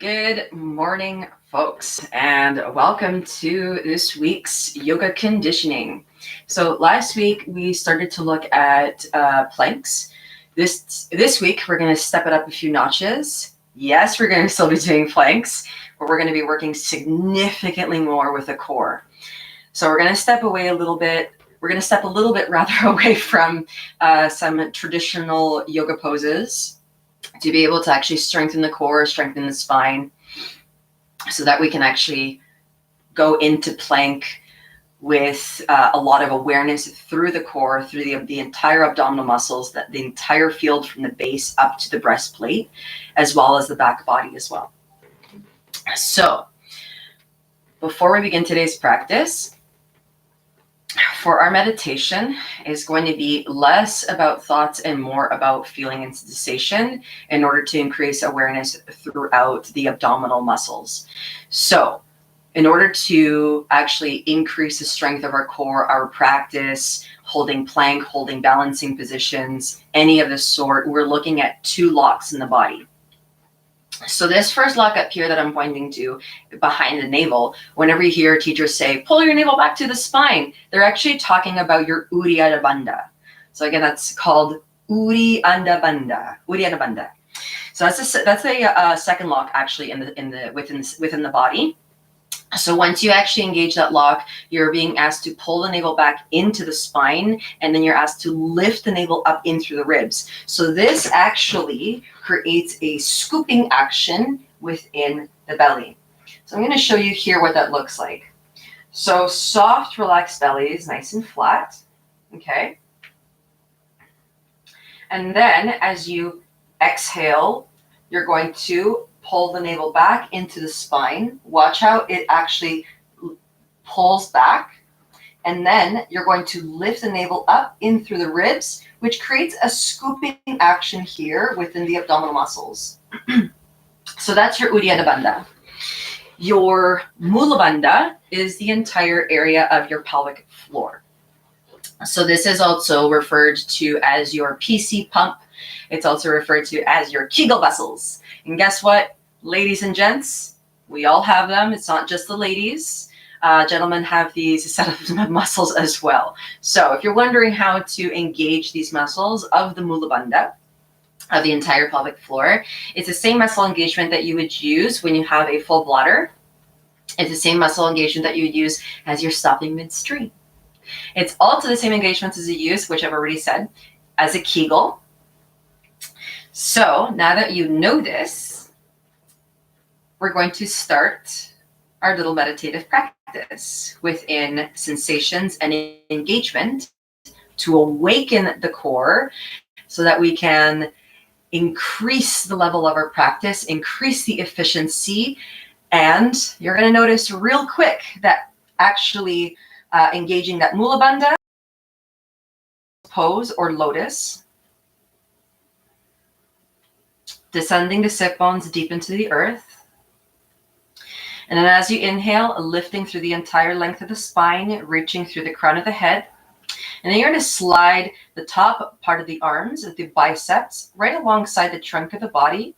Good morning, folks, and welcome to this week's yoga conditioning. So last week we started to look at planks. This week we're going to step it up a few notches. Yes, we're going to still be doing planks, but we're going to be working significantly more with the core. So we're going to step away a little bit. We're going to step a little bit rather away from some traditional yoga poses to be able to actually strengthen the core, strengthen the spine, so that we can actually go into plank with a lot of awareness through the core, through the entire abdominal muscles, that the entire field from the base up to the breastplate, as well as the back body as well. So before we begin today's practice, for our meditation is going to be less about thoughts and more about feeling and sensation in order to increase awareness throughout the abdominal muscles. So in order to actually increase the strength of our core, our practice, holding plank, holding balancing positions, any of the sort, we're looking at 2 locks in the body. So this first lock up here that I'm pointing to behind the navel, whenever you hear teachers say, pull your navel back to the spine, they're actually talking about your Uddiyana Bandha. So again, that's called Uddiyana Bandha. So that's a second lock actually within the body. So once you actually engage that lock, you're being asked to pull the navel back into the spine, and then you're asked to lift the navel up in through the ribs. So this actually creates a scooping action within the belly. So I'm going to show you here what that looks like. So soft, relaxed belly is nice and flat. Okay. And then as you exhale, you're going to pull the navel back into the spine. Watch how it actually pulls back. And then you're going to lift the navel up in through the ribs, which creates a scooping action here within the abdominal muscles. So that's your Uddiyana Bandha. Your Mula Bandha is the entire area of your pelvic floor. So this is also referred to as your PC pump. It's also referred to as your Kegel muscles. And guess what, ladies and gents, we all have them. It's not just the ladies. Gentlemen have these set of muscles as well. So if you're wondering how to engage these muscles of the Mula Bandha, of the entire pelvic floor, it's the same muscle engagement that you would use when you have a full bladder. It's the same muscle engagement that you would use as you're stopping midstream. It's also the same engagements as you use, which I've already said, as a Kegel. So now that you know this, we're going to start our little meditative practice within sensations and engagement to awaken the core so that we can increase the level of our practice, increase the efficiency, and you're going to notice real quick that actually engaging that Mula Bandha pose or lotus, descending the sit bones deep into the earth. And then as you inhale, lifting through the entire length of the spine, reaching through the crown of the head. And then you're going to slide the top part of the arms, the biceps, right alongside the trunk of the body,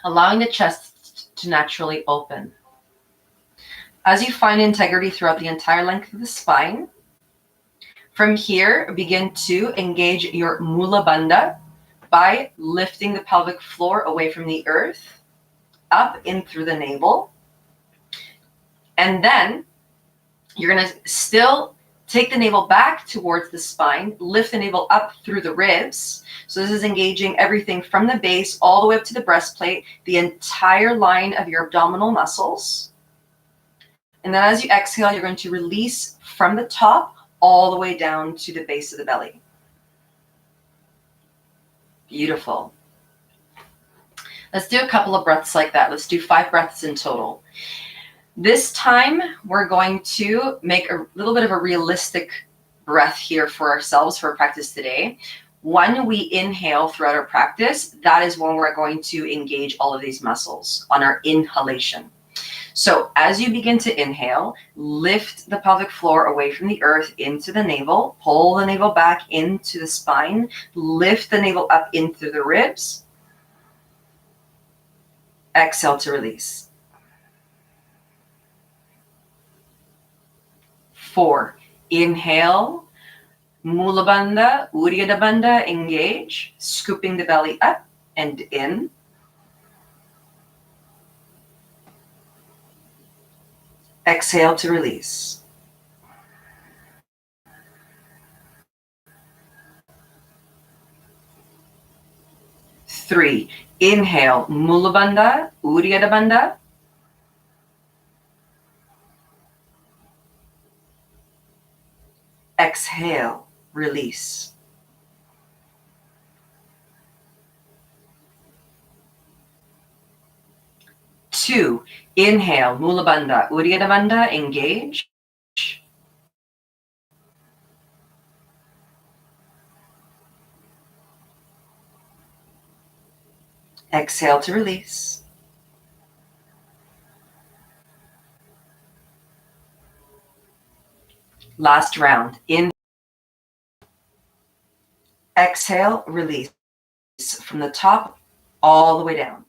allowing the chest to naturally open. As you find integrity throughout the entire length of the spine, from here, begin to engage your Mula Bandha by lifting the pelvic floor away from the earth, up in through the navel. And then you're going to still take the navel back towards the spine, lift the navel up through the ribs. So this is engaging everything from the base all the way up to the breastplate, the entire line of your abdominal muscles. And then as you exhale, you're going to release from the top all the way down to the base of the belly. Beautiful. Let's do a couple of breaths like that. Let's do 5 breaths in total. This time, we're going to make a little bit of a realistic breath here for ourselves for our practice today. When we inhale throughout our practice, that is when we're going to engage all of these muscles on our inhalation. So as you begin to inhale, lift the pelvic floor away from the earth into the navel, pull the navel back into the spine, lift the navel up into the ribs. Exhale to release. 4. Inhale. Mula Bandha, Uddiyana Bandha, engage, scooping the belly up and in. Exhale to release. 3. Inhale, Mula Bandha, Uddiyana Bandha. Exhale, release. 2. Inhale, Mula Bandha, Uddiyana Bandha, engage. Exhale to release. Last round. In. Exhale, release from the top all the way down.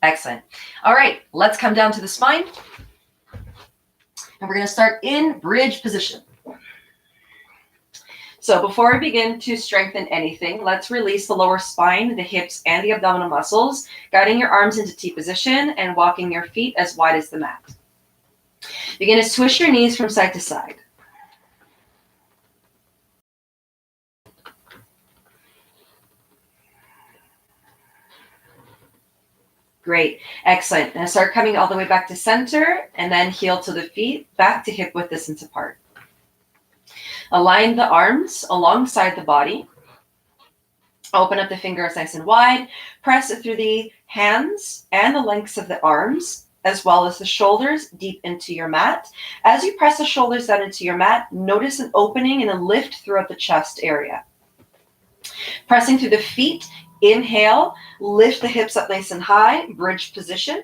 Excellent. All right, let's come down to the spine. And we're going to start in bridge position. So before we begin to strengthen anything, let's release the lower spine, the hips, and the abdominal muscles, guiding your arms into T position and walking your feet as wide as the mat. Begin to swish your knees from side to side. Great. Excellent. Now start coming all the way back to center and then heel to the feet, back to hip width distance apart. Align the arms alongside the body. Open up the fingers nice and wide. Press it through the hands and the lengths of the arms, as well as the shoulders deep into your mat. As you press the shoulders down into your mat, notice an opening and a lift throughout the chest area. Pressing through the feet, inhale, lift the hips up nice and high, bridge position.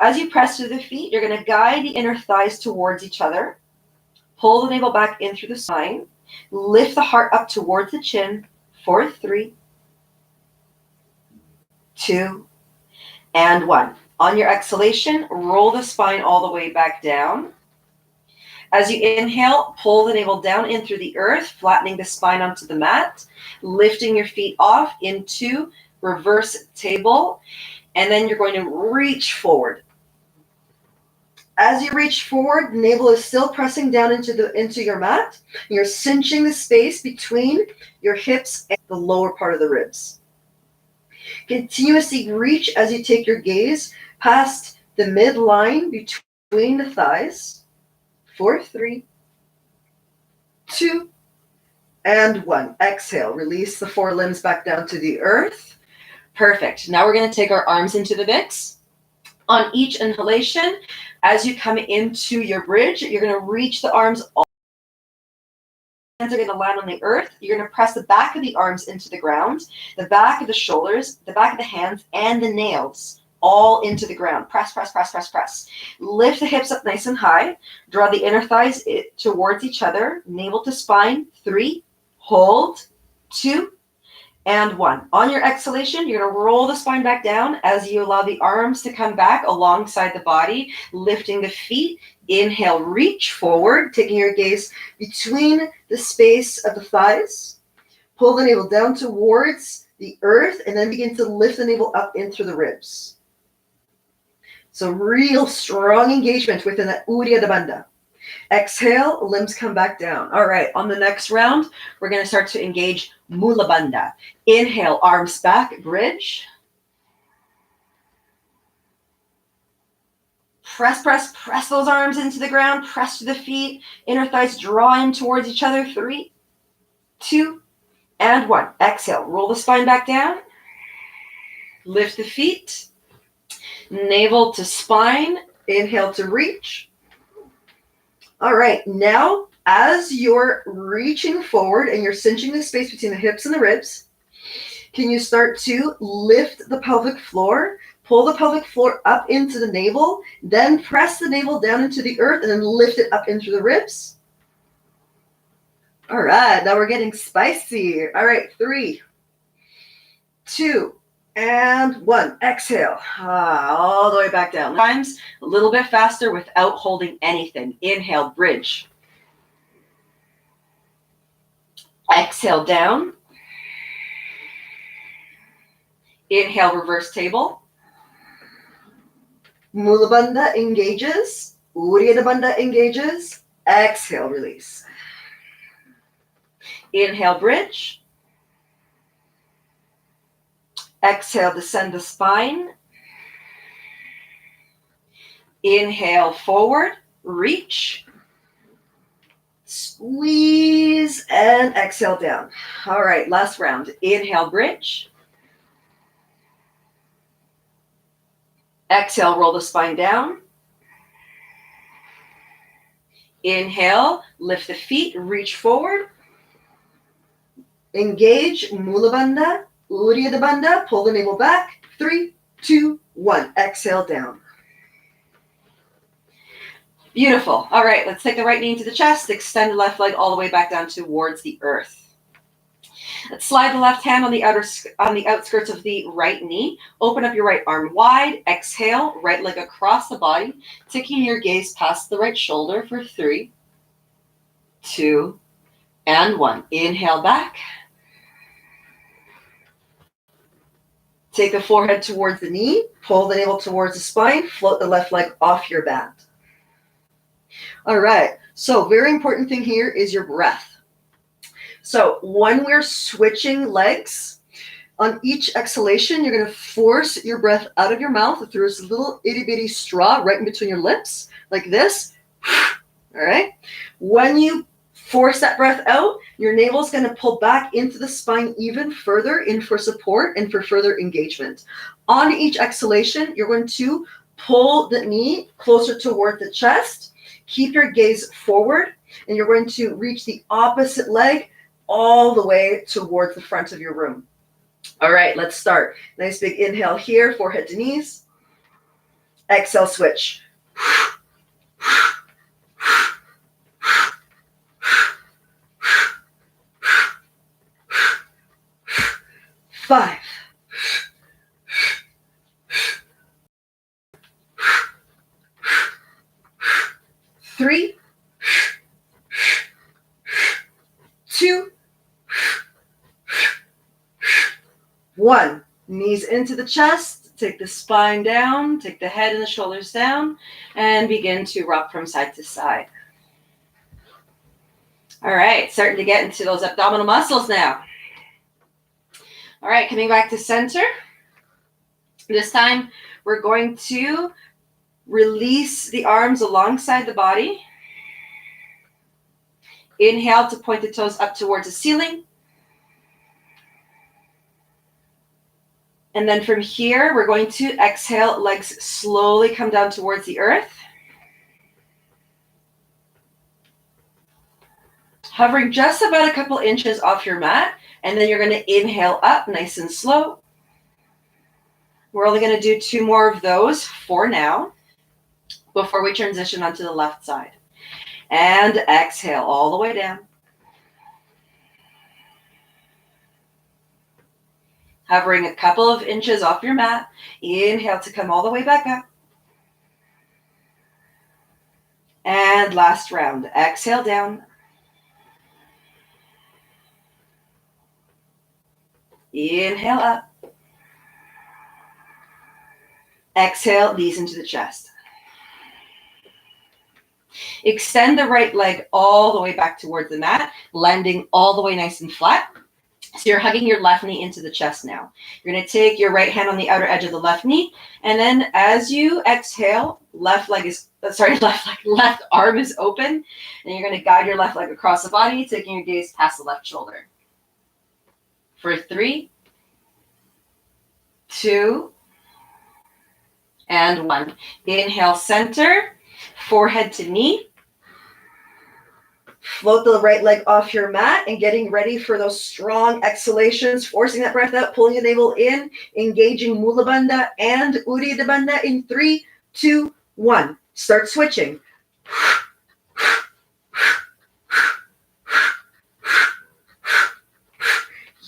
As you press through the feet, you're going to guide the inner thighs towards each other. Pull the navel back in through the spine. Lift the heart up towards the chin for 3, 2, and 1. On your exhalation, roll the spine all the way back down. As you inhale, pull the navel down in through the earth, flattening the spine onto the mat, lifting your feet off into reverse table, and then you're going to reach forward. As you reach forward, the navel is still pressing down into your mat. You're cinching the space between your hips and the lower part of the ribs. Continuously reach as you take your gaze past the midline between the thighs. 4, 3, 2, and 1. Exhale. Release the forelimbs back down to the earth. Perfect. Now we're going to take our arms into the mix. On each inhalation, as you come into your bridge, you're going to reach the arms. All hands are going to land on the earth. You're going to press the back of the arms into the ground, the back of the shoulders, the back of the hands, and the nails all into the ground. Press, press, press, press, press. Lift the hips up nice and high. Draw the inner thighs towards each other. Navel to spine. 3, hold, 2, and 1. On your exhalation, you're going to roll the spine back down as you allow the arms to come back alongside the body, lifting the feet. Inhale, reach forward, taking your gaze between the space of the thighs. Pull the navel down towards the earth, and then begin to lift the navel up in through the ribs. So real strong engagement within that Uddiyana Bandha. Exhale, limbs come back down. All right, on the next round, we're going to start to engage Mula Bandha. Inhale, arms back, bridge. Press, press, press those arms into the ground. Press to the feet. Inner thighs draw in towards each other. 3, 2, and 1. Exhale, roll the spine back down. Lift the feet. Navel to spine. Inhale to reach. All right, now as you're reaching forward and you're cinching the space between the hips and the ribs, can you start to lift the pelvic floor, pull the pelvic floor up into the navel, then press the navel down into the earth and then lift it up into the ribs? All right, now we're getting spicy. All right, 3, 2, and 1. Exhale. All the way back down. Times a little bit faster without holding anything. Inhale, bridge. Exhale, down. Inhale, reverse table. Mula Bandha engages. Uddiyana Bandha engages. Exhale, release. Inhale, bridge. Exhale, descend the spine. Inhale, forward, reach. Squeeze and exhale down. All right, last round. Inhale, bridge. Exhale, roll the spine down. Inhale, lift the feet, reach forward. Engage Mula Bandha, Uddiyana Bandha, pull the navel back. 3, 2, 1. Exhale down. Beautiful. All right, let's take the right knee into the chest, extend the left leg all the way back down towards the earth. Let's slide the left hand on the outskirts of the right knee. Open up your right arm wide. Exhale, right leg across the body, taking your gaze past the right shoulder for 3, 2, and 1. Inhale back. Take the forehead towards the knee. Pull the navel towards the spine. Float the left leg off your mat. All right. So very important thing here is your breath. So when we're switching legs, on each exhalation, you're going to force your breath out of your mouth through this little itty bitty straw right in between your lips, like this. All right. When you force that breath out, your navel is going to pull back into the spine even further in for support and for further engagement. On each exhalation, you're going to pull the knee closer toward the chest. Keep your gaze forward, and you're going to reach the opposite leg all the way towards the front of your room. All right, let's start. Nice big inhale here, forehead to knees. Exhale, switch. 5. 3, 2, 1. Knees into the chest. Take the spine down. Take the head and the shoulders down. And begin to rock from side to side. All right, starting to get into those abdominal muscles now. All right, coming back to center. This time, we're going to release the arms alongside the body. Inhale to point the toes up towards the ceiling. And then from here, we're going to exhale, legs slowly come down towards the earth. Hovering just about a couple inches off your mat. And then you're going to inhale up nice and slow. We're only going to do 2 more of those for now before we transition onto the left side. And exhale all the way down. Hovering a couple of inches off your mat. Inhale to come all the way back up. And last round. Exhale down. Inhale up. Exhale, knees into the chest. Extend the right leg all the way back towards the mat, landing all the way nice and flat. So you're hugging your left knee into the chest now. You're going to take your right hand on the outer edge of the left knee, and then as you exhale, left arm is open, and you're going to guide your left leg across the body, taking your gaze past the left shoulder. For 3, 2, and 1. Inhale, center, forehead to knee. Float the right leg off your mat and getting ready for those strong exhalations, forcing that breath out, pulling the navel in, engaging Mula Bandha and Uddiyana Bandha in 3, 2, 1. Start switching.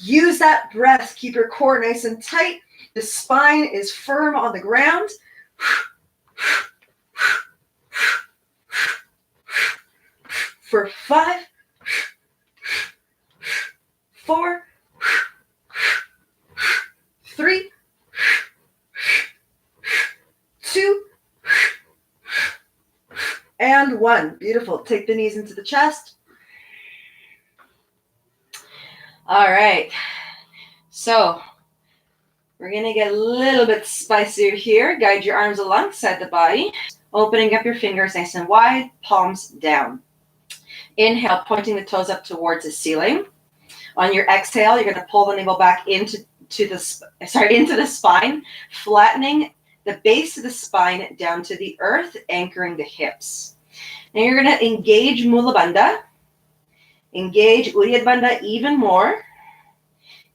Use that breath. Keep your core nice and tight. The spine is firm on the ground. For 5, 4, 3, 2, and 1. Beautiful. Take the knees into the chest. All right. So we're going to get a little bit spicier here. Guide your arms alongside the body, opening up your fingers nice and wide, palms down. Inhale, pointing the toes up towards the ceiling. On your exhale, you're going to pull the navel back into the spine, flattening the base of the spine down to the earth, anchoring the hips. Now you're going to engage Mula Bandha. Engage Uddiyana Bandha even more.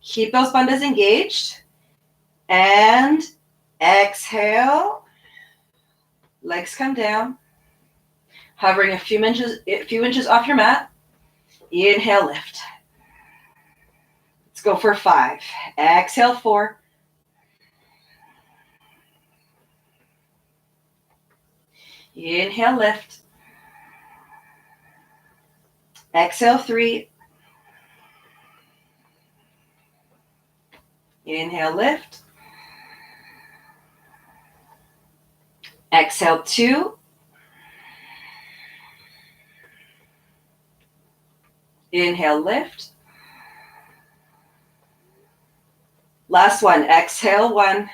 Keep those bandhas engaged. And exhale. Legs come down. Hovering a few inches off your mat. Inhale, lift. Let's go for 5. Exhale, 4. Inhale, lift. Exhale, 3. Inhale, lift. Exhale, 2. Inhale, lift. Last one. Exhale, 1.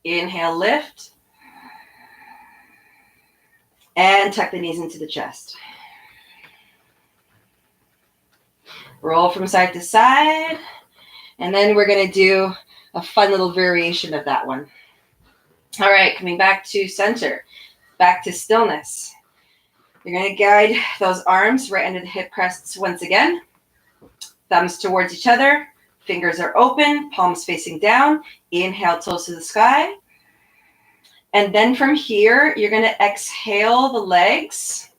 Inhale, lift. And tuck the knees into the chest. Roll from side to side. And then we're going to do a fun little variation of that one. All right, coming back to center. Back to stillness. You're going to guide those arms right under the hip crests once again. Thumbs towards each other. Fingers are open. Palms facing down. Inhale, toes to the sky. And then from here, you're going to exhale the legs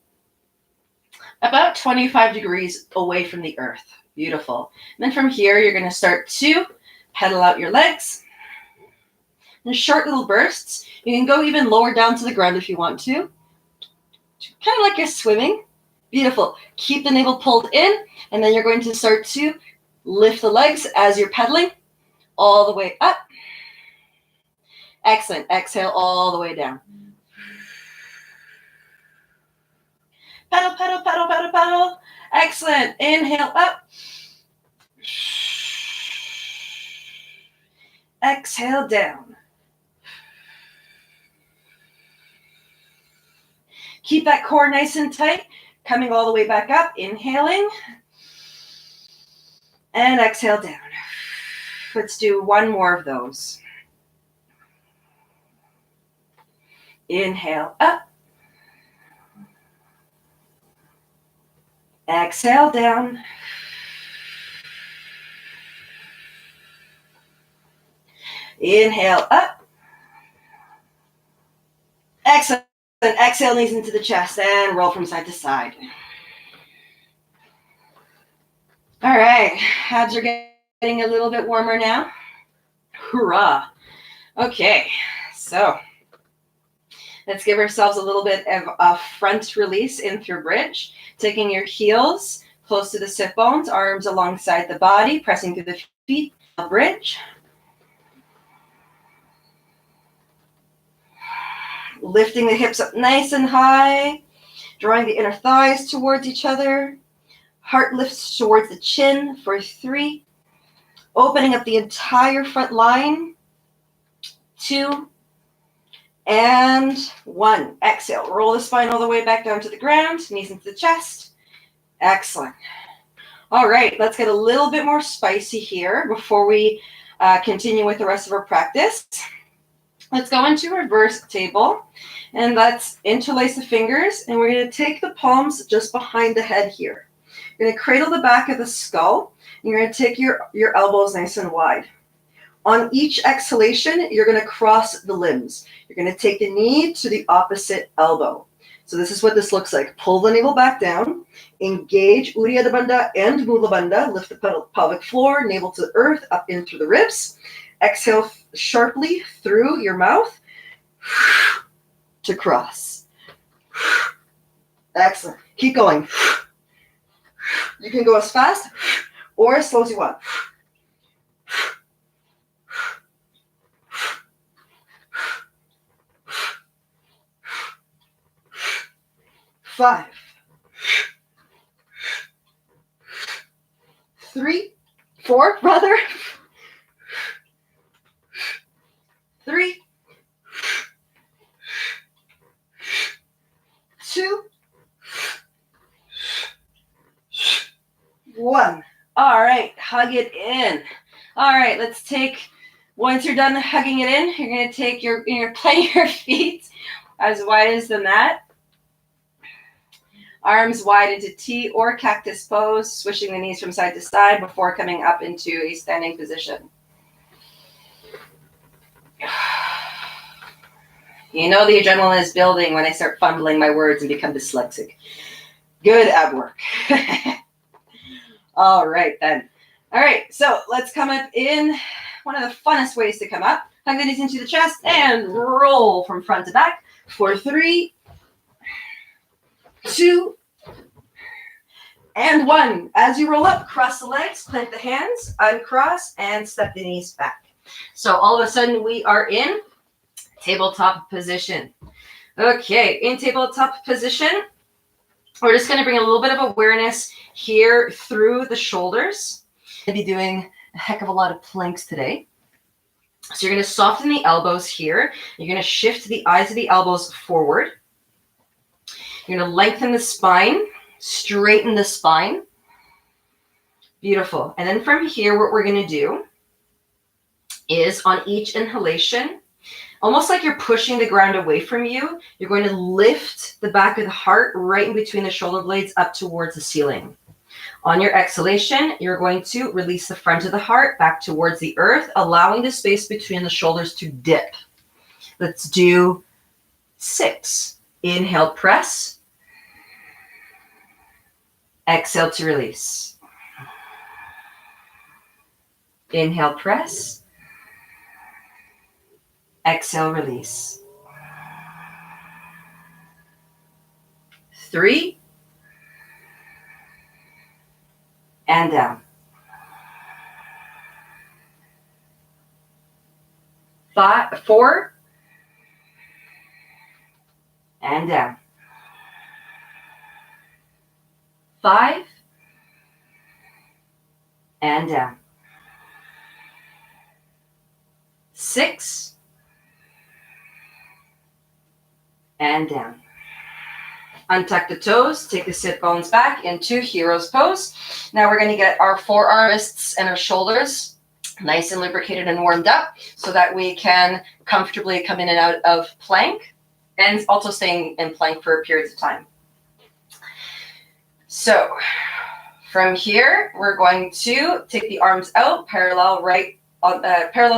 about 25 degrees away from the earth. Beautiful. And then from here, you're going to start to pedal out your legs. In short little bursts. You can go even lower down to the ground if you want to. Kind of like you're swimming. Beautiful. Keep the navel pulled in, and then you're going to start to lift the legs as you're pedaling all the way up. Excellent. Exhale all the way down. Pedal, pedal, pedal, pedal, pedal. Excellent. Inhale up. Exhale down. Keep that core nice and tight. Coming all the way back up. Inhaling. And exhale down. Let's do one more of those. Inhale up. Exhale down. Inhale up. Excellent. Exhale, knees into the chest and roll from side to side. All right, abs are getting a little bit warmer now. Hoorah. Okay, so let's give ourselves a little bit of a front release in through bridge. Taking your heels close to the sit bones, arms alongside the body, pressing through the feet, bridge. Lifting the hips up nice and high, drawing the inner thighs towards each other. Heart lifts towards the chin for 3. Opening up the entire front line. 2 and 1. Exhale. Roll the spine all the way back down to the ground. Knees into the chest. Excellent. All right. Let's get a little bit more spicy here before we continue with the rest of our practice. Let's go into reverse table, and let's interlace the fingers, and we're going to take the palms just behind the head here. You're going to cradle the back of the skull, and you're going to take your elbows nice and wide. On each exhalation, you're going to cross the limbs. You're going to take the knee to the opposite elbow. So this is what this looks like. Pull the navel back down. Engage Uddiyana Bandha and Mula Bandha. Lift the pelvic floor, navel to the earth, up in through the ribs. Exhale sharply through your mouth to cross. Excellent. Keep going. You can go as fast or as slow as you want. 5, 3, 4, brother. 3, 2, 1. All right, hug it in. All right, let's take, once you're done hugging it in, you're going to take you're plant your feet as wide as the mat. Arms wide into T or cactus pose, swishing the knees from side to side before coming up into a standing position. You know the adrenaline is building when I start fumbling my words and become dyslexic. Good ab work. All right, then. All right, so let's come up in one of the funnest ways to come up. Hug the knees into the chest and roll from front to back for 3, 2, and 1. As you roll up, cross the legs, plant the hands, uncross, and step the knees back. So all of a sudden, we are in tabletop position. Okay, in tabletop position, we're just going to bring a little bit of awareness here through the shoulders. I'll be doing a heck of a lot of planks today. So you're going to soften the elbows here. You're going to shift the eyes of the elbows forward. You're going to lengthen the spine, straighten the spine. Beautiful. And then from here, what we're going to do is on each inhalation, almost like you're pushing the ground away from you, you're going to lift the back of the heart right in between the shoulder blades up towards the ceiling. On your exhalation, you're going to release the front of the heart back towards the earth, allowing the space between the shoulders to dip. Let's do 6. Inhale, press. Exhale to release. Inhale, press. Exhale, release. 3. And down. 5, 4. And down. 5. And down. 6. And down. Untuck the toes, take the sit bones back into hero's pose. Now we're going to get our forearms and our shoulders nice and lubricated and warmed up so that we can comfortably come in and out of plank and also staying in plank for periods of time. So from here, we're going to take the arms out parallel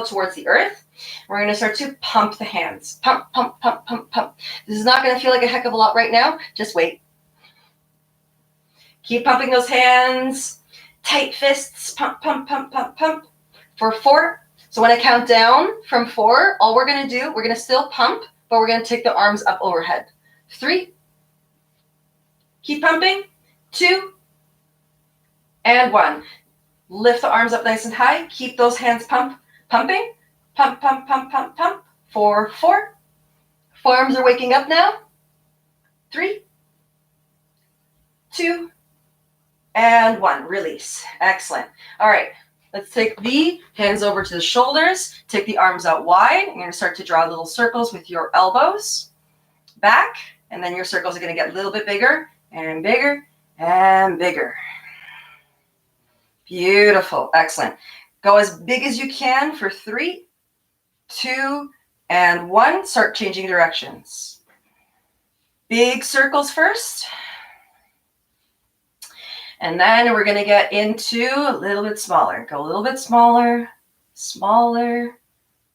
towards the earth. We're going to start to pump the hands. Pump, pump, pump, pump, pump. This is not going to feel like a heck of a lot right now. Just wait. Keep pumping those hands. Tight fists. Pump, pump, pump, pump, pump. For 4. So when I count down from 4, all we're going to do, we're going to still pump, but we're going to take the arms up overhead. 3. Keep pumping. 2. And 1. Lift the arms up nice and high. Keep those hands pumping. Pump, pump, pump, pump, pump. For 4. Forearms are waking up now. 3, 2, and 1. Release. Excellent. All right. Let's take the hands over to the shoulders. Take the arms out wide. You're going to start to draw little circles with your elbows back. And then your circles are going to get a little bit bigger and bigger and bigger. Beautiful. Excellent. Go as big as you can for 3, 2, and 1. Start changing directions. Big circles first. And then we're going to get into a little bit smaller. Go a little bit smaller, smaller,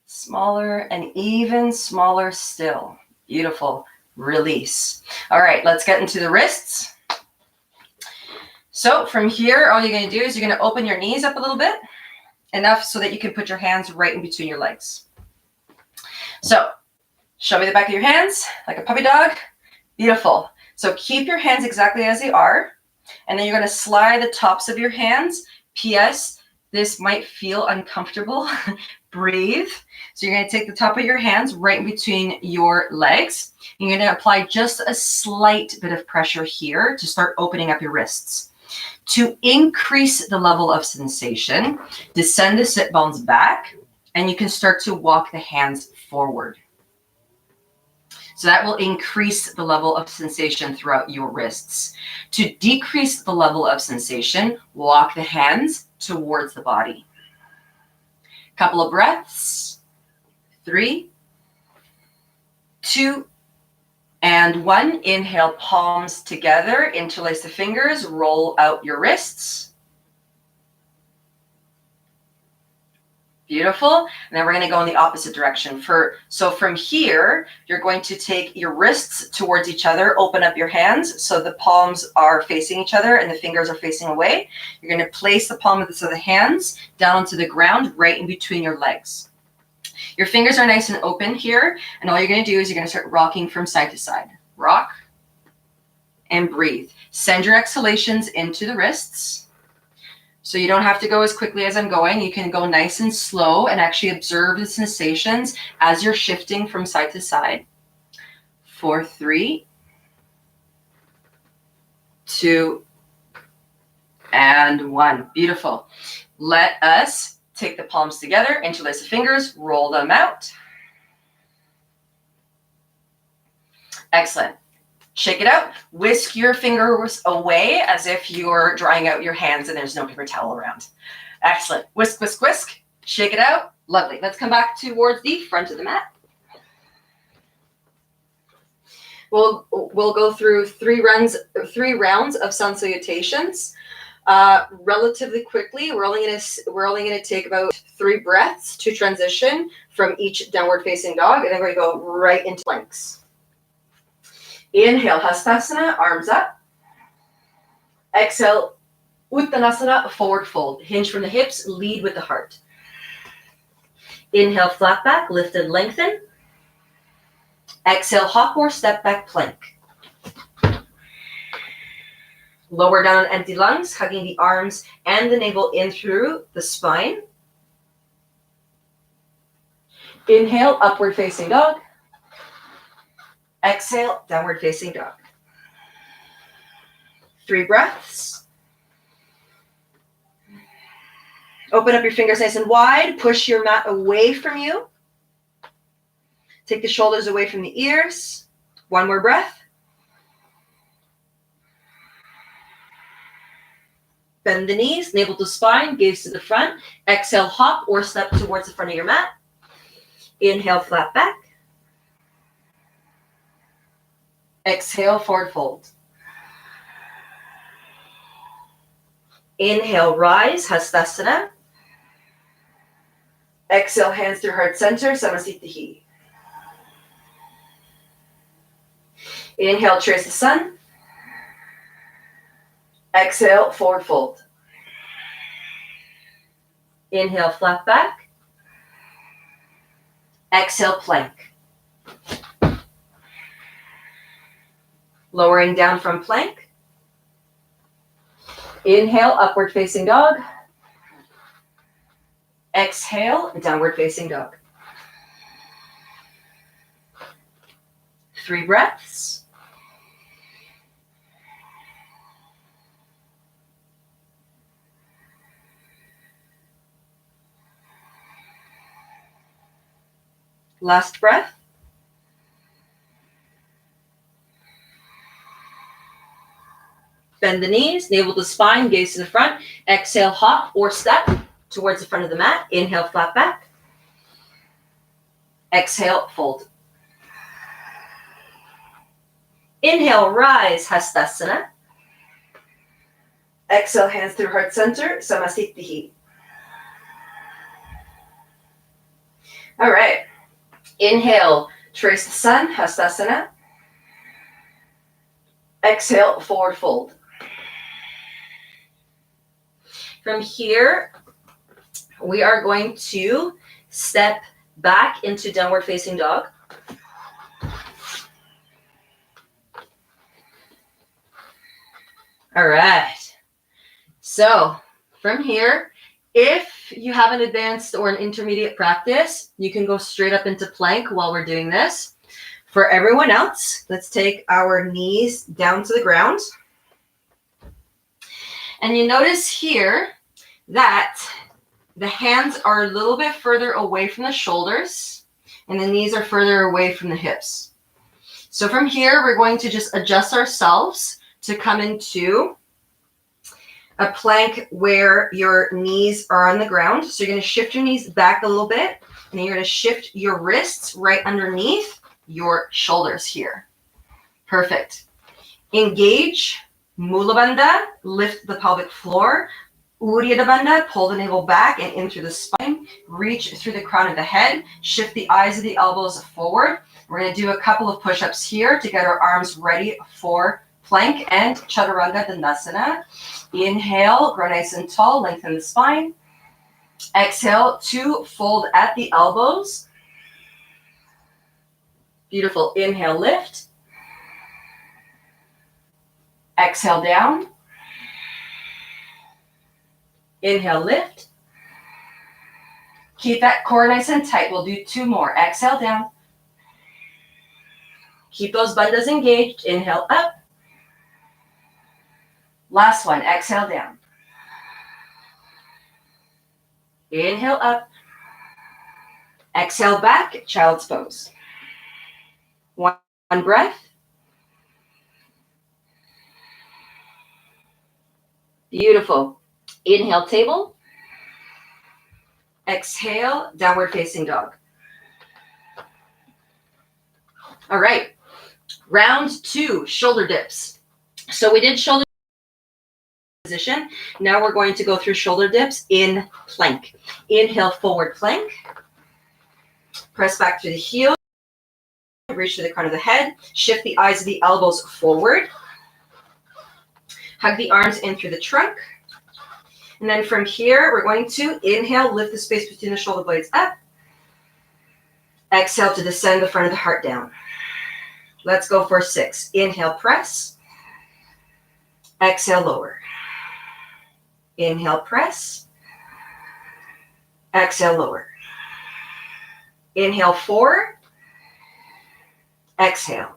smaller, and even smaller still. Beautiful. release. All right, let's get into the wrists. So from here, all you're going to do is you're going to open your knees up a little bit, enough so that you can put your hands right in between your legs. So show me the back of your hands like a puppy dog. Beautiful. So keep your hands exactly as they are, and then you're going to slide the tops of your hands. P.S. This might feel uncomfortable. Breathe. So you're going to take the top of your hands right in between your legs. You're going to apply just a slight bit of pressure here to start opening up your wrists. To increase the level of sensation, descend the sit bones back, and you can start to walk the hands forward. So that will increase the level of sensation throughout your wrists. To decrease the level of sensation, walk the hands towards the body. Couple of breaths. 3, 2, and 1. Inhale, palms together, interlace the fingers, roll out your wrists. Beautiful. And then we're going to go in the opposite direction. So from here, you're going to take your wrists towards each other, open up your hands so the palms are facing each other and the fingers are facing away. You're going to place the palm of the hands down onto the ground right in between your legs. Your fingers are nice and open here, and all you're going to do is you're going to start rocking from side to side. Rock and breathe. Send your exhalations into the wrists. So you don't have to go as quickly as I'm going. You can go nice and slow and actually observe the sensations as you're shifting from side to side. 4, 3, 2, and 1. Beautiful. Let us take the palms together, interlace the fingers, roll them out. Excellent. Shake it out. Whisk your fingers away as if you're drying out your hands and there's no paper towel around. Excellent. Whisk, whisk, whisk. Shake it out. Lovely. Let's come back towards the front of the mat. We'll go through 3 rounds of sun salutations. Relatively quickly. We're only going to take about 3 breaths to transition from each downward facing dog, and then we're going to go right into planks. Inhale, Hastasana, arms up. Exhale, Uttanasana, forward fold. Hinge from the hips, lead with the heart. Inhale, flat back, lift and lengthen. Exhale, hop or step back plank. Lower down on empty lungs, hugging the arms and the navel in through the spine. Inhale, upward facing dog. Exhale, downward facing dog. 3 breaths. Open up your fingers nice and wide. Push your mat away from you. Take the shoulders away from the ears. 1 more breath. Bend the knees, navel to spine, gaze to the front. Exhale, hop or step towards the front of your mat. Inhale, flat back. Exhale, forward fold. Inhale, rise, Hastasana. Exhale, hands through heart center, Samasthiti. Inhale, trace the sun. Exhale, forward fold. Inhale, flat back. Exhale, plank. Lowering down from plank. Inhale, upward facing dog. Exhale, downward facing dog. 3 breaths. Last breath. Bend the knees, navel to spine, gaze to the front. Exhale, hop or step towards the front of the mat. Inhale, flat back. Exhale, fold. Inhale, rise, Hastasana. Exhale, hands through heart center, Samasthiti. All right. Inhale, trace the sun, Hastasana. Exhale, forward fold. From here, we are going to step back into downward facing dog. All right. So from here, if you have an advanced or an intermediate practice, you can go straight up into plank while we're doing this. For everyone else, let's take our knees down to the ground. And you notice here that the hands are a little bit further away from the shoulders and the knees are further away from the hips. So from here, we're going to just adjust ourselves to come into a plank where your knees are on the ground. So you're going to shift your knees back a little bit, and you're going to shift your wrists right underneath your shoulders here. Perfect. Engage Mula Bandha, lift the pelvic floor. Uddiyana Bandha, pull the navel back and in through the spine. Reach through the crown of the head. Shift the eyes of the elbows forward. We're going to do a couple of push-ups here to get our arms ready for plank and Chaturanga Dandasana. Inhale, grow nice and tall, lengthen the spine. Exhale to fold at the elbows. Beautiful. Inhale, lift. Exhale, down. Inhale, lift. Keep that core nice and tight. We'll do 2 more. Exhale, down. Keep those bandhas engaged. Inhale, up. Last one. Exhale, down. Inhale, up. Exhale, back. Child's pose. One breath. Beautiful. Inhale, table. Exhale, downward facing dog. All right. Round 2, shoulder dips. So we did shoulder position. Now we're going to go through shoulder dips in plank. Inhale, forward plank. Press back through the heel. Reach to the crown of the head. Shift the eyes of the elbows forward. Hug the arms in through the trunk. And then from here, we're going to inhale, lift the space between the shoulder blades up. Exhale to descend the front of the heart down. Let's go for 6. Inhale, press. Exhale, lower. Inhale, press. Exhale, lower. Inhale, 4. Exhale.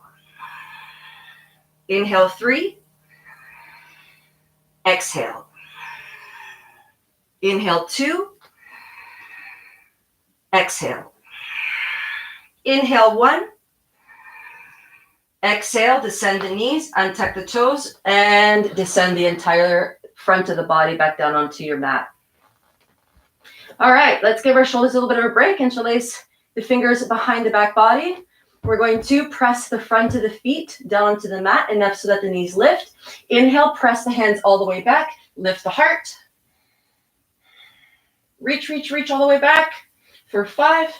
Inhale, 3. Exhale. Inhale, 2. Exhale. Inhale, 1. Exhale, descend the knees, untuck the toes, and descend the entire front of the body back down onto your mat. All right, let's give our shoulders a little bit of a break. Interlace the fingers behind the back body. We're going to press the front of the feet down onto the mat, enough so that the knees lift. Inhale, press the hands all the way back. Lift the heart. Reach, reach, reach all the way back for 5,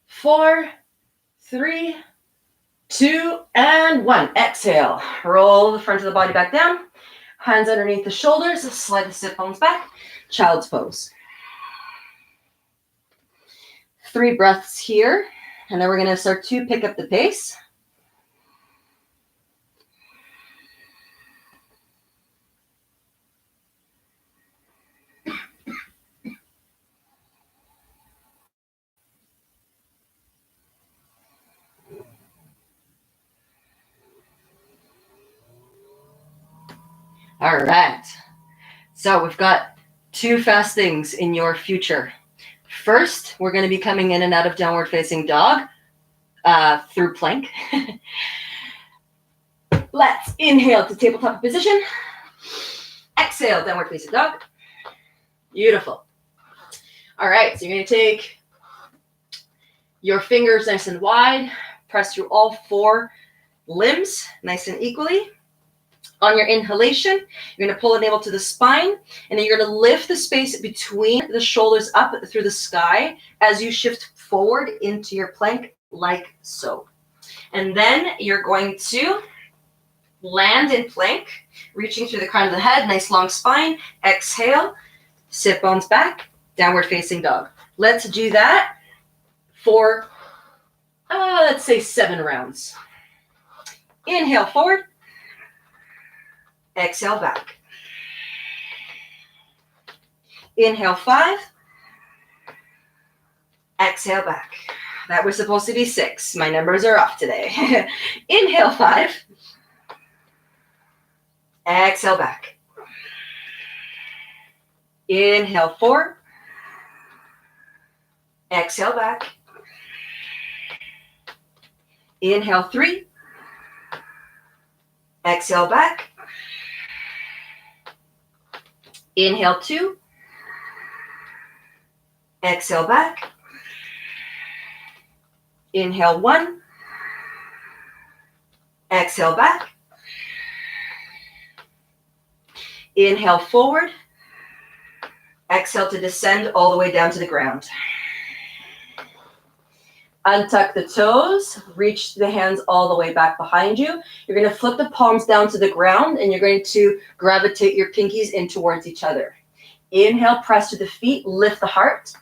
4, 3, 2, and 1. Exhale. Roll the front of the body back down. Hands underneath the shoulders. Slide the sit bones back. Child's pose. 3 breaths here. And then we're going to start to pick up the pace. All right. So we've got 2 fast things in your future. First, we're going to be coming in and out of downward facing dog through plank. Let's inhale to tabletop position. Exhale, downward facing dog. Beautiful. All right, so you're going to take your fingers nice and wide, press through all 4 limbs nice and equally. On your inhalation, you're going to pull the navel to the spine, and then you're going to lift the space between the shoulders up through the sky as you shift forward into your plank like so. And then you're going to Land in plank, reaching through the crown of the head, nice long spine. Exhale, sit bones back, downward facing dog. Let's do that for, let's say 7 rounds. Inhale forward, exhale back. Inhale 5, exhale back. That was supposed to be 6. My numbers are off today. Inhale 5, exhale back. Inhale 4, exhale back. Inhale 3, exhale back. Inhale 2, exhale back. Inhale 1, exhale back. Inhale forward, exhale to descend all the way down to the ground. Untuck the toes, reach the hands all the way back behind you. You're going to flip the palms down to the ground, and you're going to gravitate your pinkies in towards each other. Inhale, press to the feet, lift the heart.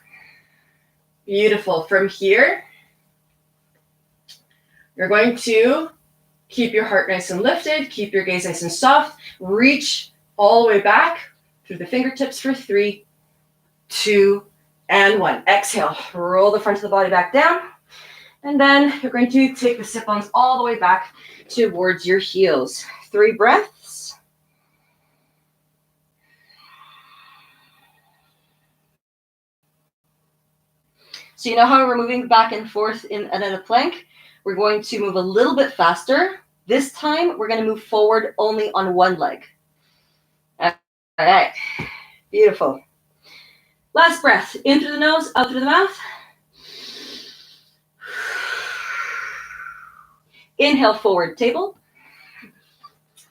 Beautiful. From here, you're going to keep your heart nice and lifted, keep your gaze nice and soft, reach all the way back through the fingertips for 3, 2, and 1. Exhale, roll the front of the body back down. And then you're going to take the sit bones all the way back towards your heels. 3 breaths. So you know how we're moving back and forth in a plank? We're going to move a little bit faster. This time, we're going to move forward only on one leg. All right. Beautiful. Last breath. In through the nose, out through the mouth. Inhale, forward table.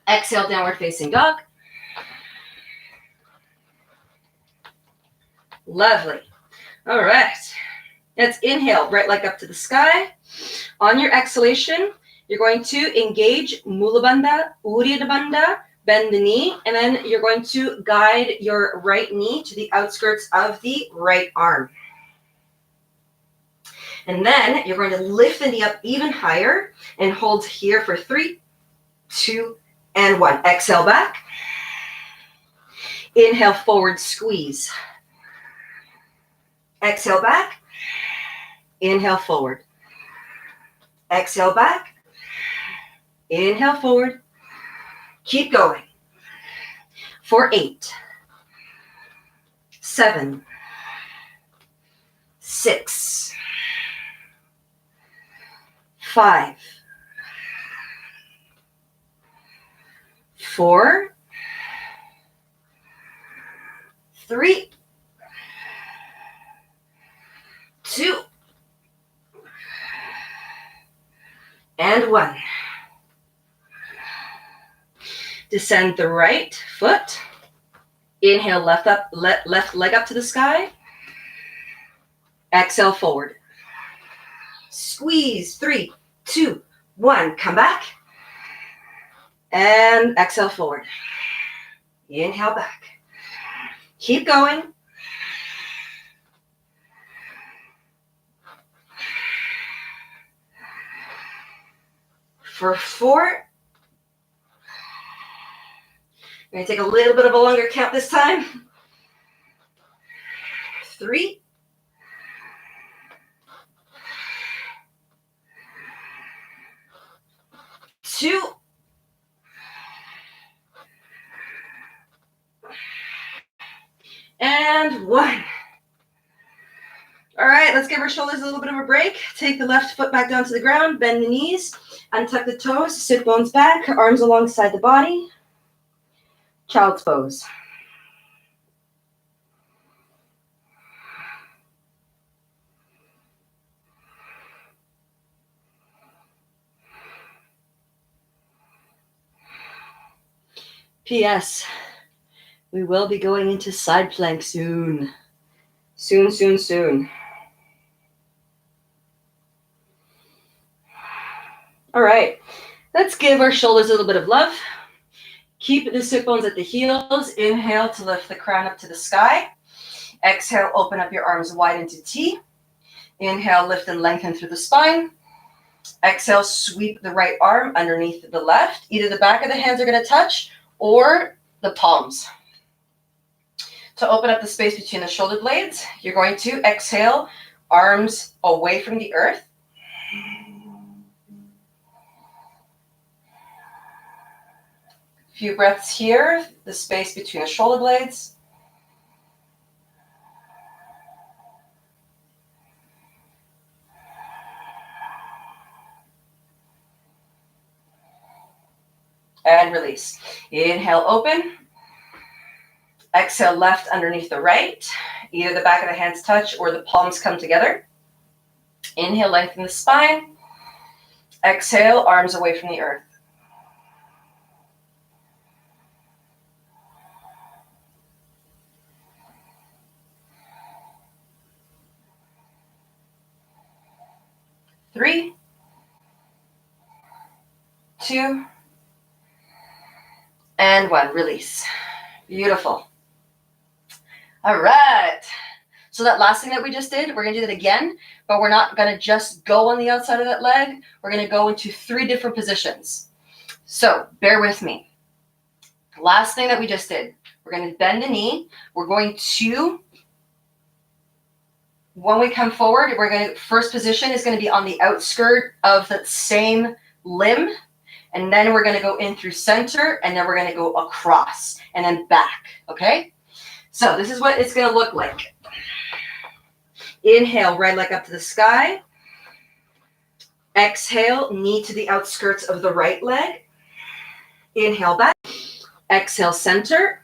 Exhale, downward facing dog. Lovely. All right. Let's inhale, right leg up to the sky. On your exhalation, you're going to engage Mula Bandha, Uddiyana Bandha, bend the knee, and then you're going to guide your right knee to the outskirts of the right arm. And then you're going to lift the knee up even higher and hold here for 3, 2, and 1. Exhale back. Inhale, forward squeeze. Exhale back. Inhale, forward. Exhale back. Inhale, forward. Keep going. For 8, 7, 6, 5, 4, 3, 2, and 1. Descend the right foot. Inhale, left leg up to the sky. Exhale, forward. Squeeze. 3, 2, 1. Come back. And exhale, forward. Inhale, back. Keep going. For 4. I'm going to take a little bit of a longer count this time. 3. 2. And 1. All right, let's give our shoulders a little bit of a break. Take the left foot back down to the ground, bend the knees, untuck the toes, sit bones back, arms alongside the body. Child's pose. P.S. We will be going into side plank soon. Soon, soon, soon. All right. Let's give our shoulders a little bit of love. Keep the sit bones at the heels. Inhale to lift the crown up to the sky. Exhale, open up your arms wide into T. Inhale, lift and lengthen through the spine. Exhale, sweep the right arm underneath the left. Either the back of the hands are going to touch or the palms. To open up the space between the shoulder blades, you're going to exhale, arms away from the earth. A few breaths here, the space between the shoulder blades. And release. Inhale, open. Exhale, left underneath the right. Either the back of the hands touch or the palms come together. Inhale, lengthen the spine. Exhale, arms away from the earth. Three, two, and one. Release. Beautiful. All right. So that last thing that we just did, we're going to do that again, but we're not going to just go on the outside of that leg. We're going to go into 3 different positions. So bear with me. Last thing that we just did, we're going to bend the knee. We're going to, when we come forward, first position is going to be on the outskirt of the same limb. And then we're going to go in through center, and then we're going to go across and then back. Okay? So this is what it's going to look like. Inhale, right leg up to the sky. Exhale, knee to the outskirts of the right leg. Inhale, back. Exhale, center.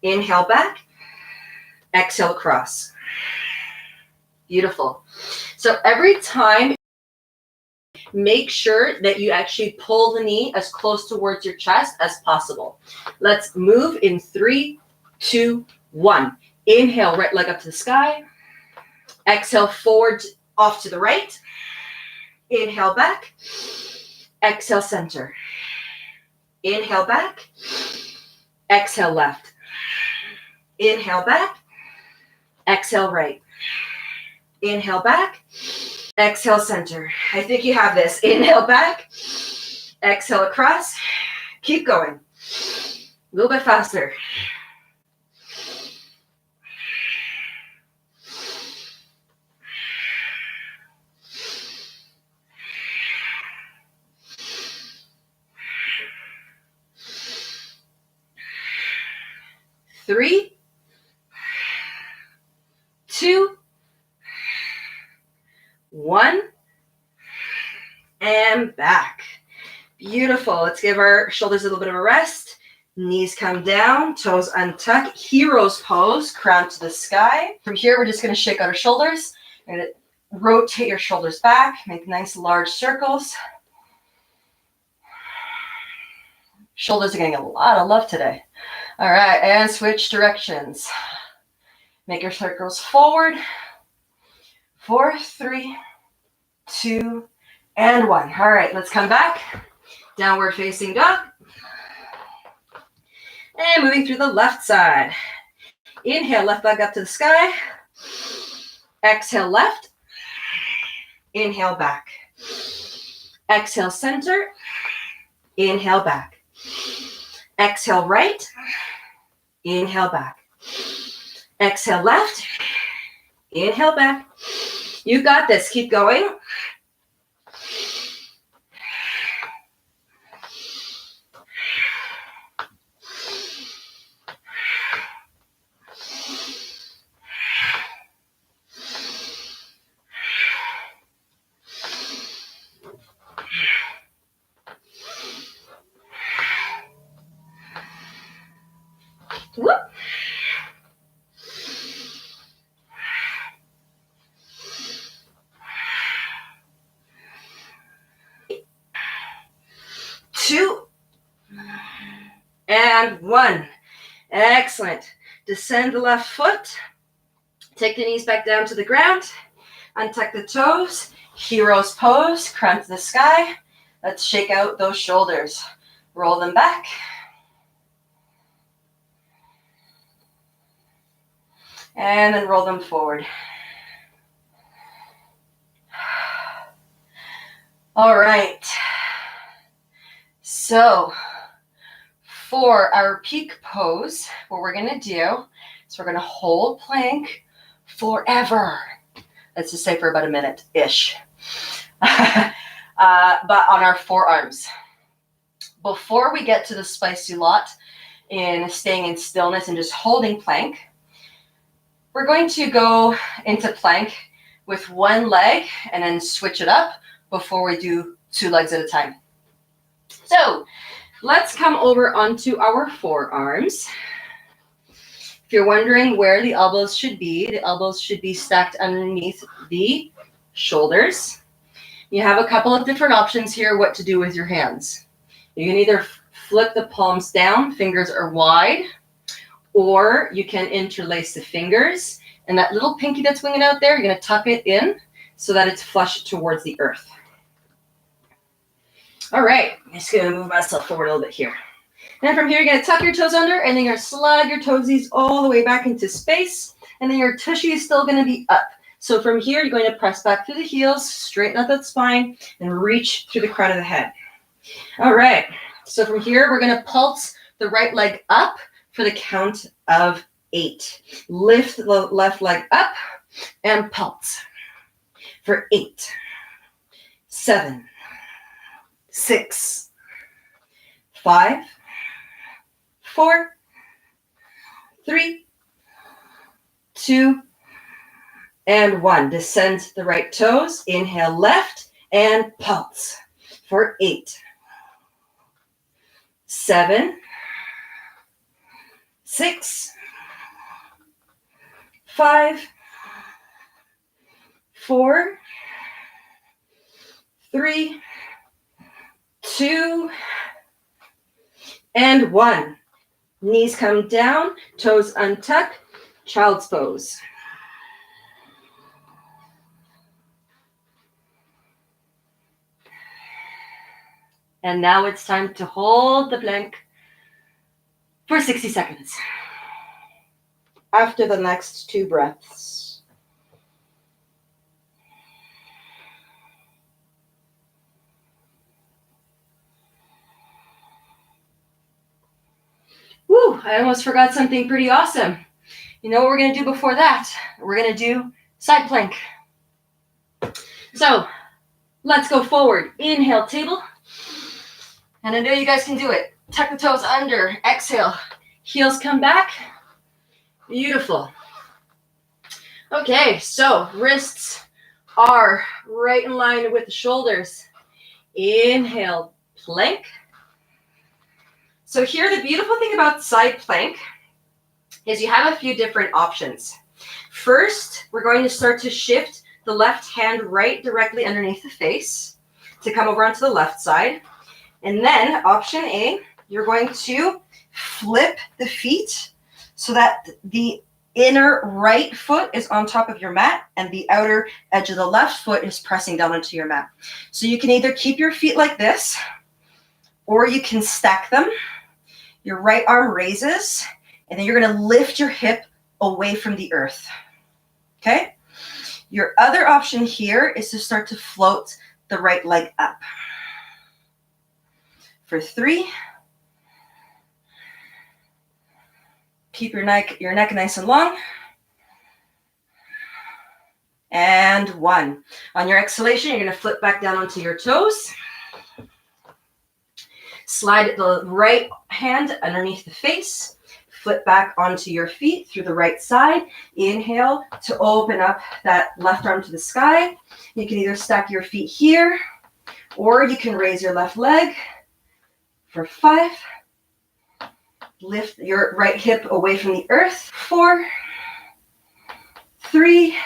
Inhale, back. Exhale, across. Beautiful. So every time, make sure that you actually pull the knee as close towards your chest as possible. Let's move in 3, 2, 1. Inhale, right leg up to the sky. Exhale, forward, off to the right. Inhale, back. Exhale, center. Inhale, back. Exhale, left. Inhale, back. Exhale, right. Inhale, back. Exhale, center. I think you have this. Inhale, back. Exhale, across. Keep going. A little bit faster. Three, 2, 1, and back. Beautiful. Let's give our shoulders a little bit of a rest. Knees come down, toes untuck, hero's pose, crown to the sky. From here, we're just going to shake out our shoulders. We're going to rotate your shoulders back, make nice large circles. Shoulders are getting a lot of love today. All right, and switch directions. Make your circles forward. 4, 3, 2, and 1. All right, let's come back. Downward facing dog. And moving through the left side. Inhale, left leg up to the sky. Exhale, left. Inhale, back. Exhale, center. Inhale, back. Exhale, right. Inhale, back. Exhale, left. Inhale, back. You got this. Keep going. Whoop. Two and 1. Excellent. Descend the left foot. Take the knees back down to the ground. Untuck the toes. Hero's pose. Crown to the sky. Let's shake out those shoulders. Roll them back. And then roll them forward. All right. So for our peak pose, what we're going to do is we're going to hold plank forever. Let's just say for about a minute-ish. But on our forearms. Before we get to the spicy lot in staying in stillness and just holding plank, we're going to go into plank with one leg and then switch it up before we do 2 legs at a time. So let's come over onto our forearms. If you're wondering where the elbows should be stacked underneath the shoulders. You have a couple of different options here what to do with your hands. You can either flip the palms down, fingers are wide, or you can interlace the fingers. And that little pinky that's swinging out there, you're going to tuck it in so that it's flush towards the earth. All right, I'm just going to move myself forward a little bit here. And then from here, you're going to tuck your toes under, and then you're going to slide your toesies all the way back into space, and then your tushy is still going to be up. So from here, you're going to press back through the heels, straighten out that spine, and reach through the crown of the head. All right, so from here, we're going to pulse the right leg up for the count of 8. Lift the left leg up and pulse for 8, 7, 6, 5, 4, 3, 2, and 1. Descend the right toes. Inhale left and pulse for 8, 7, 6, 5, 4, 3, 2, and 1. Knees come down, toes untuck, child's pose. And now it's time to hold the plank for 60 seconds. After the next 2 breaths. Woo, I almost forgot something pretty awesome. You know what we're going to do before that? We're going to do side plank. So let's go forward. Inhale, table. And I know you guys can do it. Tuck the toes under. Exhale. Heels come back. Beautiful. Okay, so wrists are right in line with the shoulders. Inhale, plank. So here, the beautiful thing about side plank is you have a few different options. First, we're going to start to shift the left hand right directly underneath the face to come over onto the left side. And then option A, you're going to flip the feet so that the inner right foot is on top of your mat and the outer edge of the left foot is pressing down into your mat. So you can either keep your feet like this, or you can stack them. Your right arm raises, and then you're going to lift your hip away from the earth. Okay? Your other option here is to start to float the right leg up. For 3, keep your neck nice and long. And 1. On your exhalation, you're going to flip back down onto your toes. Slide the right hand underneath the face. Flip back onto your feet through the right side. Inhale to open up that left arm to the sky. You can either stack your feet here, or you can raise your left leg for 5. Lift your right hip away from the earth. 4, 3,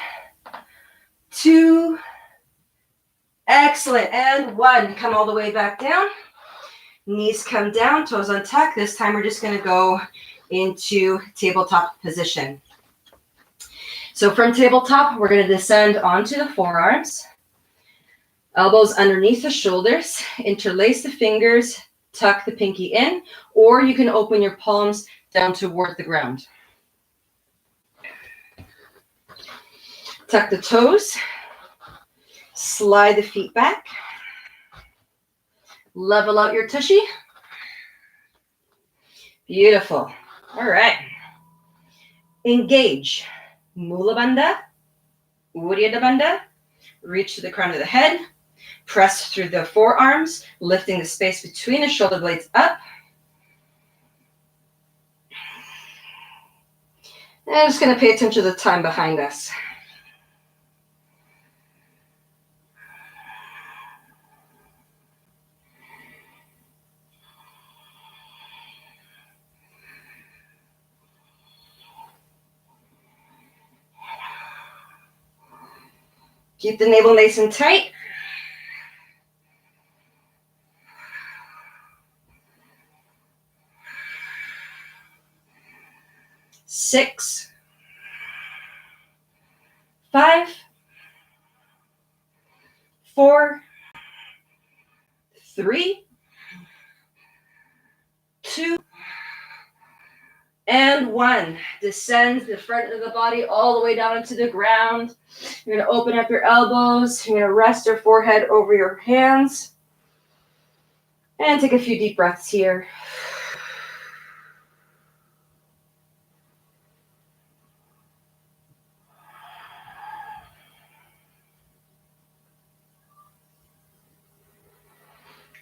2, excellent. And 1. Come all the way back down. Knees come down, toes untuck. This time we're just going to go into tabletop position. So from tabletop, we're going to descend onto the forearms. Elbows underneath the shoulders, interlace the fingers, tuck the pinky in, or you can open your palms down toward the ground. Tuck the toes, slide the feet back, level out your tushy. Beautiful. All right. Engage. Mula Bandha, Uddiyana Bandha. Reach to the crown of the head. Press through the forearms, lifting the space between the shoulder blades up. And I'm just going to pay attention to the time behind us. Keep the navel nice and tight. 6, 5, 4, 3, 2, and 1. Descend the front of the body all the way down into the ground. You're going to open up your elbows. You're going to rest your forehead over your hands. And take a few deep breaths here.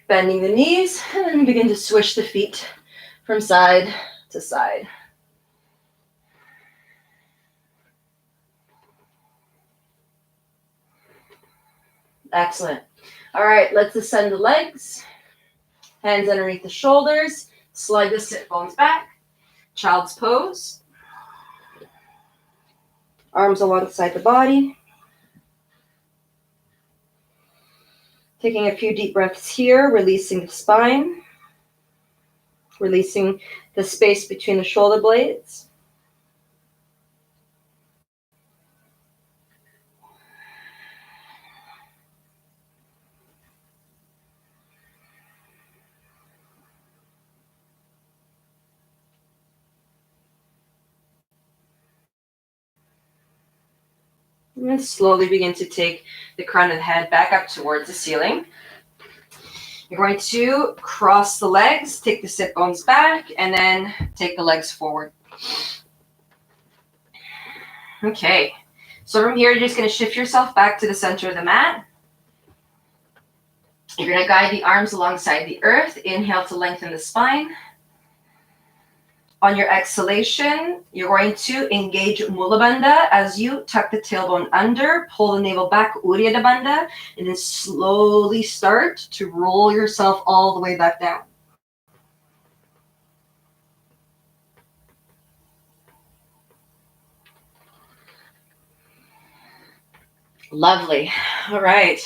Bending the knees, and then begin to swish the feet from side to side. Excellent. All right, let's ascend the legs. Hands underneath the shoulders. Slide the sit bones back. Child's pose. Arms alongside the body. Taking a few deep breaths here, releasing the spine. Releasing the space between the shoulder blades. And slowly begin to take the crown of the head back up towards the ceiling. You're going to cross the legs, take the sit bones back, and then take the legs forward. Okay, so from here, you're just going to shift yourself back to the center of the mat. You're going to guide the arms alongside the earth. Inhale to lengthen the spine. On your exhalation, you're going to engage Mula Bandha as you tuck the tailbone under, pull the navel back, Uddiyana Bandha, and then slowly start to roll yourself all the way back down. Lovely. All right.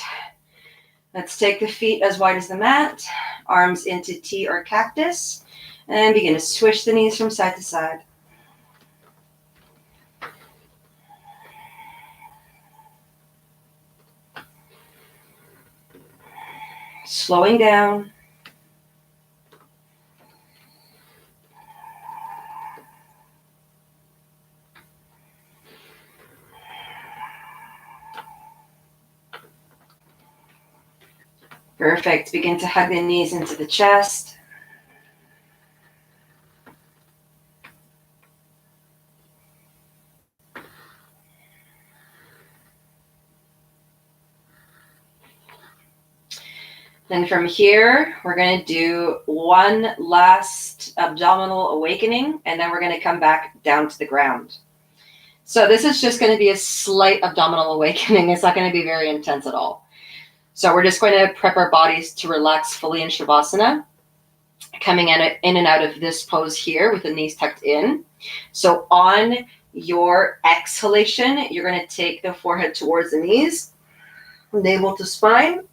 Let's take the feet as wide as the mat, arms into T or cactus. And begin to swish the knees from side to side. Slowing down. Perfect. Begin to hug the knees into the chest. Then from here, we're going to do one last abdominal awakening, and then we're going to come back down to the ground. So this is just going to be a slight abdominal awakening. It's not going to be very intense at all. So we're just going to prep our bodies to relax fully in Shavasana, coming in and out of this pose here with the knees tucked in. So on your exhalation, you're going to take the forehead towards the knees, navel to spine.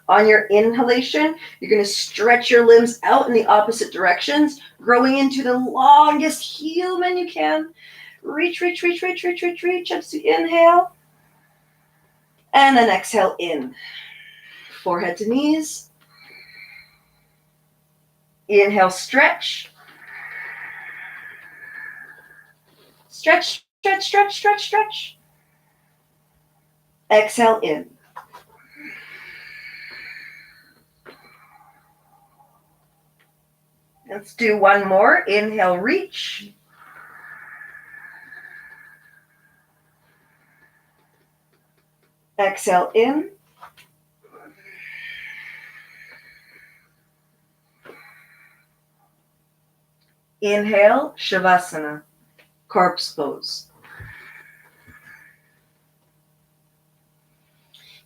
On your inhalation, you're going to stretch your limbs out in the opposite directions, growing into the longest human you can. Reach, reach, reach, reach, reach, reach, reach. Up to inhale. And then exhale in. Forehead to knees. Inhale, stretch. Stretch, stretch, stretch, stretch, stretch. Exhale in. Let's do one more. Inhale, reach. Exhale in. Inhale, Shavasana, corpse pose.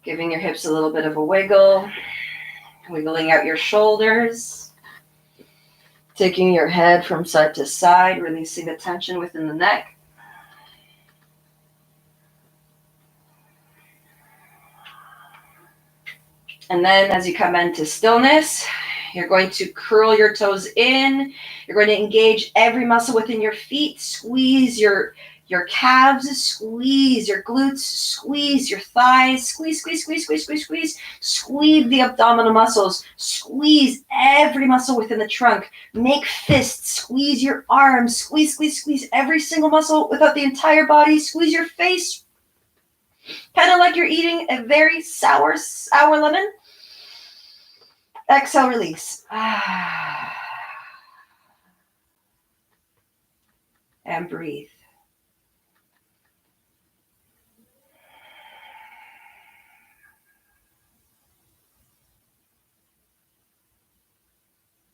Giving your hips a little bit of a wiggle, wiggling out your shoulders, taking your head from side to side, releasing the tension within the neck. And then as you come into stillness, you're going to curl your toes in. You're going to engage every muscle within your feet. Squeeze your calves, squeeze your glutes, squeeze your thighs, squeeze, squeeze, squeeze, squeeze, squeeze, squeeze. Squeeze the abdominal muscles. Squeeze every muscle within the trunk. Make fists. Squeeze your arms. Squeeze, squeeze, squeeze every single muscle without the entire body. Squeeze your face. Kind of like you're eating a very sour lemon. Exhale, release. And breathe.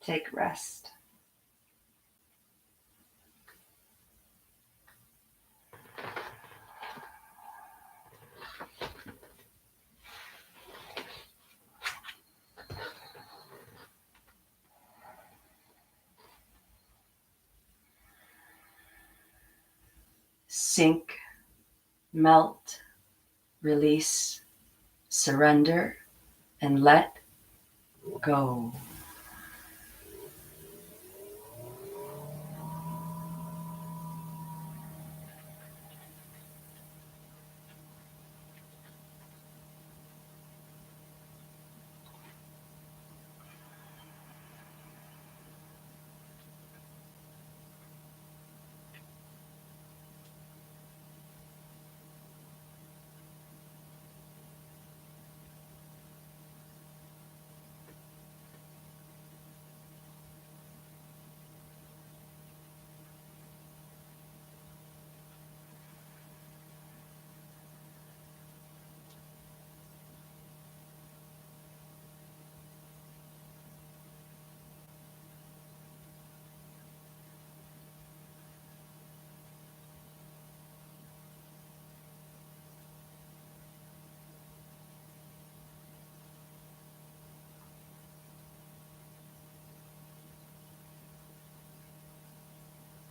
Take rest. Sink, melt, release, surrender, and let go.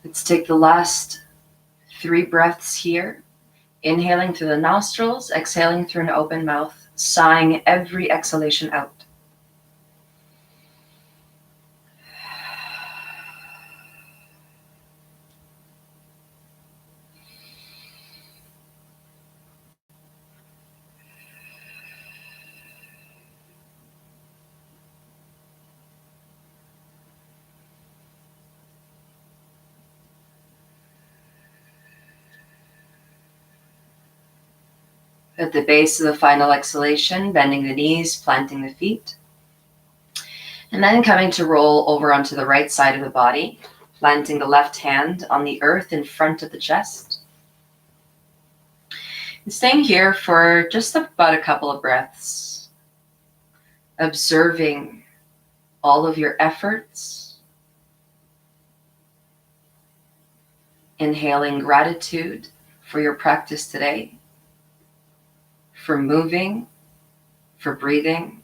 Let's take the last 3 breaths here. Inhaling through the nostrils, exhaling through an open mouth, sighing every exhalation out. At the base of the final exhalation, bending the knees, planting the feet. And then coming to roll over onto the right side of the body, planting the left hand on the earth in front of the chest. And staying here for just about a couple of breaths, observing all of your efforts, inhaling gratitude for your practice today, for moving, for breathing,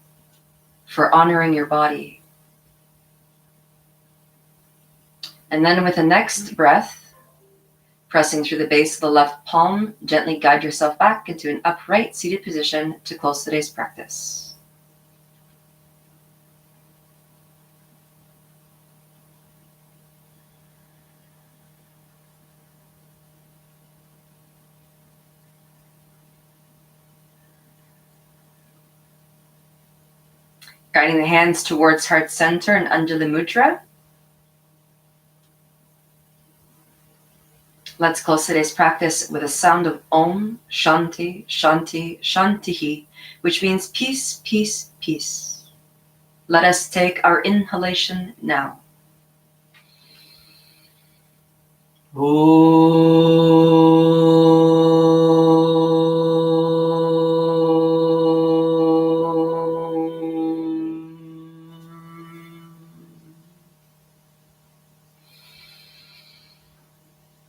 for honoring your body. And then with the next breath, pressing through the base of the left palm, gently guide yourself back into an upright seated position to close today's practice. Guiding the hands towards heart center and Anjali Mudra. Let's close today's practice with a sound of Om Shanti Shanti Shantihi, which means peace, peace, peace. Let us take our inhalation now.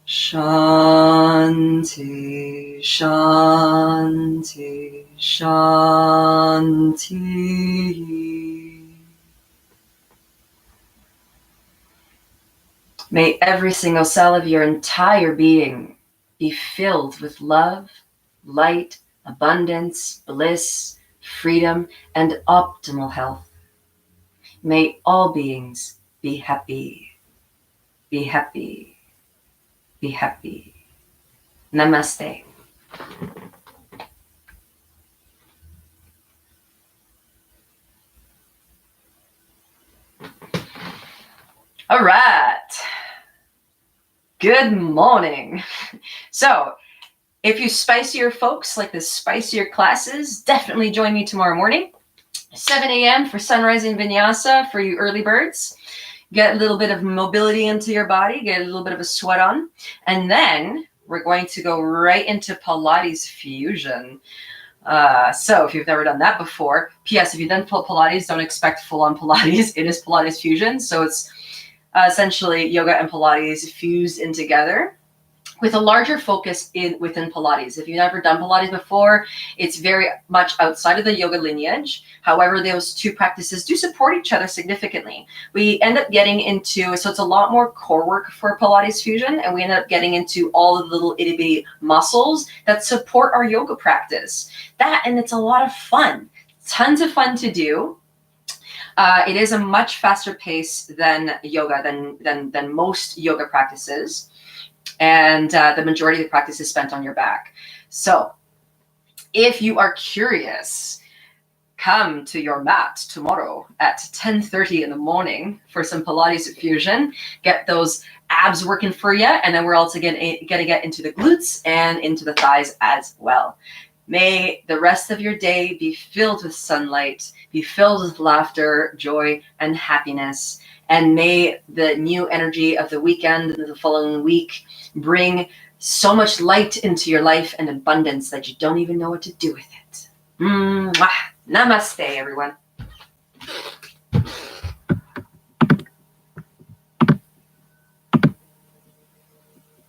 Shanti, Shanti, Shanti. May every single cell of your entire being be filled with love, light, abundance, bliss, freedom, and optimal health. May all beings be happy, be happy, be happy. Namaste. All right. Good morning. So, if you spicier folks like the spicier classes, definitely join me tomorrow morning, 7 a.m. for sunrise and vinyasa for you early birds. Get a little bit of mobility into your body, get a little bit of a sweat on, and then we're going to go right into Pilates Fusion. So if you've never done that before, P.S. if you've done full Pilates, don't expect full-on Pilates. It is Pilates Fusion, so it's essentially yoga and Pilates fused in together with a larger focus within Pilates. If you've never done Pilates before, it's very much outside of the yoga lineage. However, those two practices do support each other significantly. We end up getting into, so it's a lot more core work for Pilates Fusion, and we end up getting into all of the little itty bitty muscles that support our yoga practice. And it's a lot of fun. Tons of fun to do. It is a much faster pace than yoga, than most yoga practices. And the majority of the practice is spent on your back. So if you are curious, come to your mat tomorrow at 10:30 in the morning for some Pilates Fusion. Get those abs working for you. And then we're also going to get into the glutes and into the thighs as well. May the rest of your day be filled with sunlight, be filled with laughter, joy, and happiness. And may the new energy of the weekend and the following week bring so much light into your life and abundance that you don't even know what to do with it. Namaste, everyone.